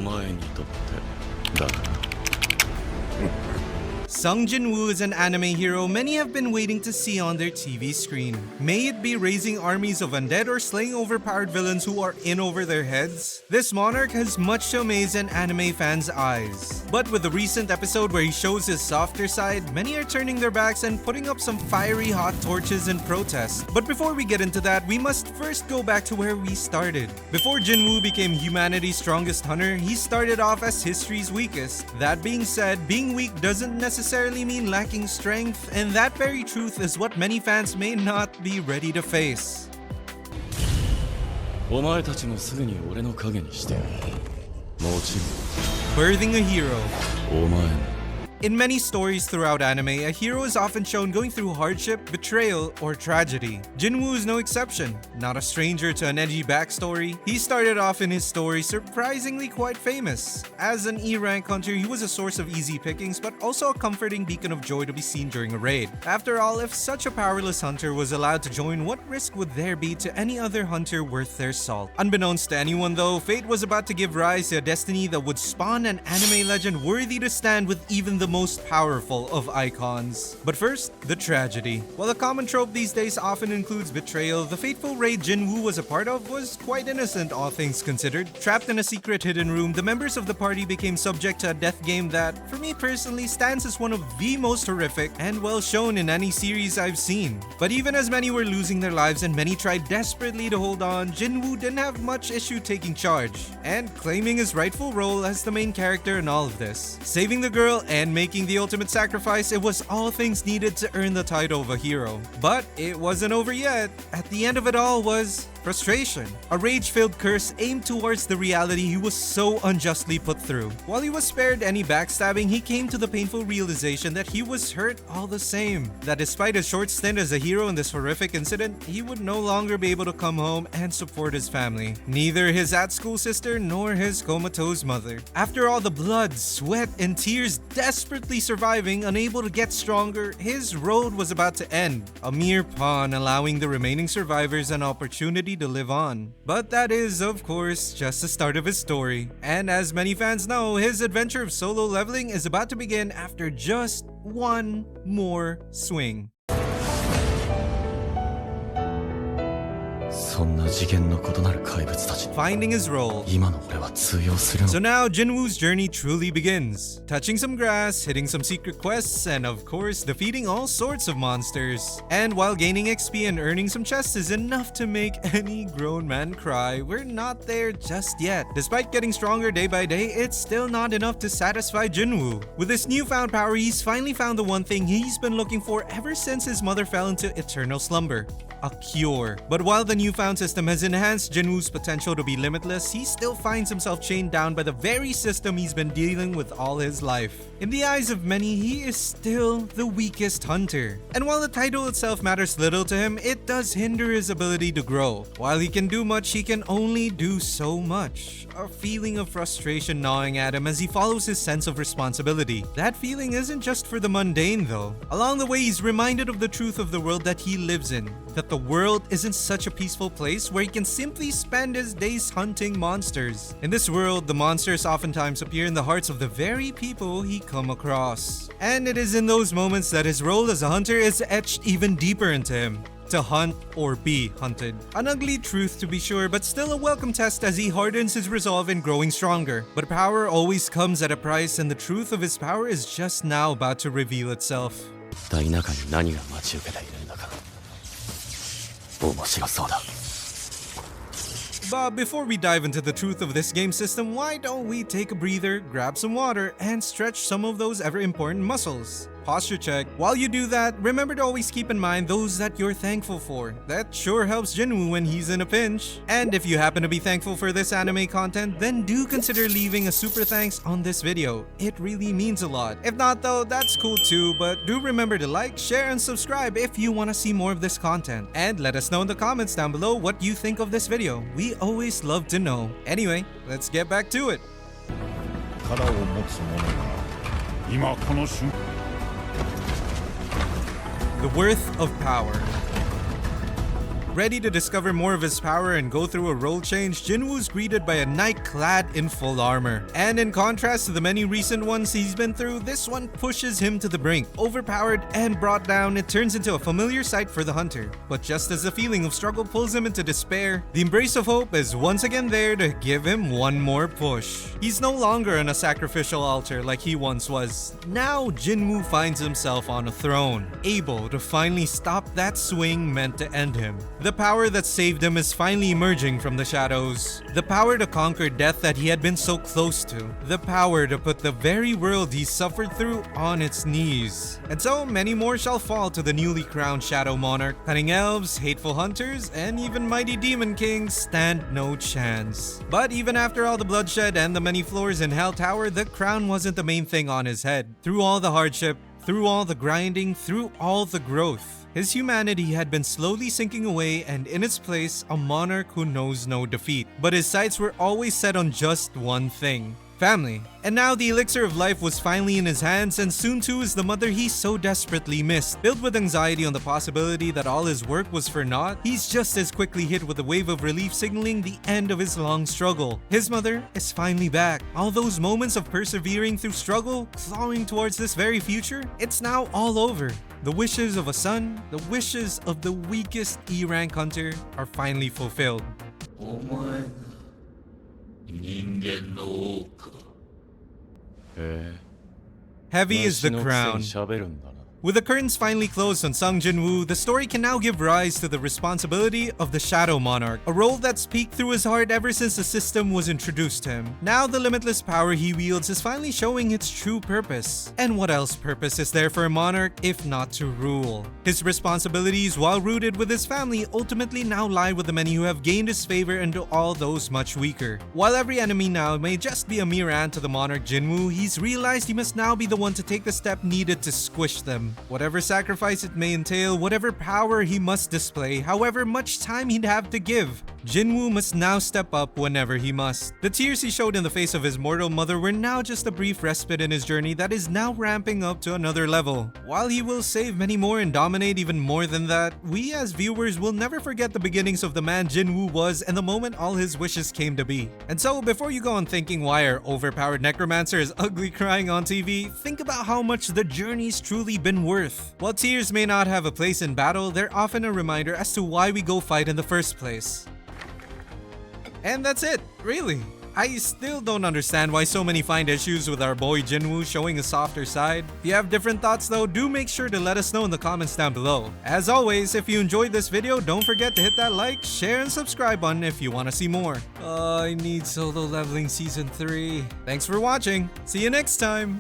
お前にとってだから。Sung Jinwoo is an anime hero many have been waiting to see on their TV screen. May it be raising armies of undead or slaying overpowered villains who are in over their heads, this monarch has much to amaze an anime fans' eyes. But with the recent episode where he shows his softer side, many are turning their backs and putting up some fiery hot torches in protest. But before we get into that, we must first go back to where we started. Before Jinwoo became humanity's strongest hunter, he started off as history's weakest. That being said, being weak doesn't necessarily mean lacking strength, and that very truth is what many fans may not be ready to face. お前たちもすぐに俺の影にしてやる。もちろん。Birthing a hero. お前も。 In many stories throughout anime, a hero is often shown going through hardship, betrayal, or tragedy. Jinwoo is no exception. Not a stranger to an edgy backstory, he started off in his story surprisingly quite famous. As an E-rank hunter, he was a source of easy pickings, but also a comforting beacon of joy to be seen during a raid. After all, if such a powerless hunter was allowed to join, what risk would there be to any other hunter worth their salt? Unbeknownst to anyone though, fate was about to give rise to a destiny that would spawn an anime legend worthy to stand with even the most powerful of icons. But first, the tragedy. While a common trope these days often includes betrayal, the fateful raid Jinwoo was a part of was quite innocent, all things considered. Trapped in a secret hidden room, the members of the party became subject to a death game that, for me personally, stands as one of the most horrific and well shown in any series I've seen. But even as many were losing their lives and many tried desperately to hold on, Jinwoo didn't have much issue taking charge and claiming his rightful role as the main character in all of this. Saving the girl and making the ultimate sacrifice, it was all things needed to earn the title of a hero. But it wasn't over yet. At the end of it all was frustration. A rage-filled curse aimed towards the reality he was so unjustly put through. While he was spared any backstabbing, he came to the painful realization that he was hurt all the same. That despite a short stint as a hero in this horrific incident, he would no longer be able to come home and support his family. Neither his at-school sister nor his comatose mother. After all the blood, sweat, and tears, desperately surviving, unable to get stronger, his road was about to end. A mere pawn allowing the remaining survivors an opportunity to live on. But that is, of course, just the start of his story. And as many fans know, his adventure of solo leveling is about to begin after just one more swing. そんな次元の異なる怪物たちに Finding his role. 今の俺は通用するの So now Jinwoo's journey truly begins. Touching some grass, hitting some secret quests, and of course defeating all sorts of monsters. And while gaining XP and earning some chests is enough to make any grown man cry, we're not there just yet. Despite getting stronger day by day, it's still not enough to satisfy Jinwoo. With this newfound power, he's finally found the one thing he's been looking for ever since his mother fell into eternal slumber. A cure. But while the newfound system has enhanced Jinwoo's potential to be limitless, he still finds himself chained down by the very system he's been dealing with all his life. In the eyes of many, he is still the weakest hunter. And while the title itself matters little to him, it does hinder his ability to grow. While he can do much, he can only do so much. A feeling of frustration gnawing at him as he follows his sense of responsibility. That feeling isn't just for the mundane though. Along the way, he's reminded of the truth of the world that he lives in. That the world isn't such a peaceful place where he can simply spend his days hunting monsters. In this world, the monsters oftentimes appear in the hearts of the very people he come across. And it is in those moments that his role as a hunter is etched even deeper into him. To hunt or be hunted. An ugly truth to be sure, but still a welcome test as he hardens his resolve in growing stronger. But power always comes at a price, and the truth of his power is just now about to reveal itself. 大中に何が待ち受けているのか面白そうだ But before we dive into the truth of this game system, why don't we take a breather, grab some water, and stretch some of those ever important muscles? Posture check. While you do that, remember to always keep in mind those that you're thankful for. That sure helps Jinwoo when he's in a pinch. And if you happen to be thankful for this anime content, then do consider leaving a super thanks on this video. It really means a lot. If not though, that's cool too, but do remember to like, share, and subscribe if you want to see more of this content. And let us know in the comments down below what you think of this video. We always love to know. Anyway, let's get back to it. 力を持つ者が今この瞬 The worth of power. Ready to discover more of his power and go through a role change, Jinwoo's greeted by a knight clad in full armor. And in contrast to the many recent ones he's been through, this one pushes him to the brink. Overpowered and brought down, it turns into a familiar sight for the hunter. But just as the feeling of struggle pulls him into despair, the embrace of hope is once again there to give him one more push. He's no longer on a sacrificial altar like he once was. Now Jinwoo finds himself on a throne, able to finally stop that swing meant to end him. The power that saved him is finally emerging from the shadows. The power to conquer death that he had been so close to. The power to put the very world he suffered through on its knees. And so many more shall fall to the newly crowned Shadow Monarch. Cunning elves, hateful hunters, and even mighty demon kings stand no chance. But even after all the bloodshed and the many floors in Hell Tower, the crown wasn't the main thing on his head. Through all the hardship, through all the grinding, through all the growth, his humanity had been slowly sinking away, and in its place, a monarch who knows no defeat. But his sights were always set on just one thing: family. And now the elixir of life was finally in his hands, and soon too is the mother he so desperately missed. Filled with anxiety on the possibility that all his work was for naught, he's just as quickly hit with a wave of relief signaling the end of his long struggle. His mother is finally back. All those moments of persevering through struggle, clawing towards this very future, it's now all over. The wishes of a son, the wishes of the weakest E-rank hunter are finally fulfilled. Heavy is the crown. With the curtains finally closed on Sung Jinwoo, the story can now give rise to the responsibility of the Shadow Monarch, a role that's peeked through his heart ever since the system was introduced to him. Now the limitless power he wields is finally showing its true purpose. And what else purpose is there for a monarch if not to rule? His responsibilities, while rooted with his family, ultimately now lie with the many who have gained his favor and to all those much weaker. While every enemy now may just be a mere ant to the monarch Jinwoo, he's realized he must now be the one to take the step needed to squish them. Whatever sacrifice it may entail, whatever power he must display, however much time he'd have to give, Jinwoo must now step up whenever he must. The tears he showed in the face of his mortal mother were now just a brief respite in his journey that is now ramping up to another level. While he will save many more and dominate even more than that, we as viewers will never forget the beginnings of the man Jinwoo was and the moment all his wishes came to be. And so before you go on thinking why our overpowered necromancer is ugly crying on TV, think about how much the journey's truly been worth. While tears may not have a place in battle, they're often a reminder as to why we go fight in the first place. And that's it, really. I still don't understand why so many find issues with our boy Jinwoo showing a softer side. If you have different thoughts though, do make sure to let us know in the comments down below. As always, if you enjoyed this video, don't forget to hit that like, share, and subscribe button if you want to see more. I need Solo Leveling Season 3. Thanks for watching. See you next time.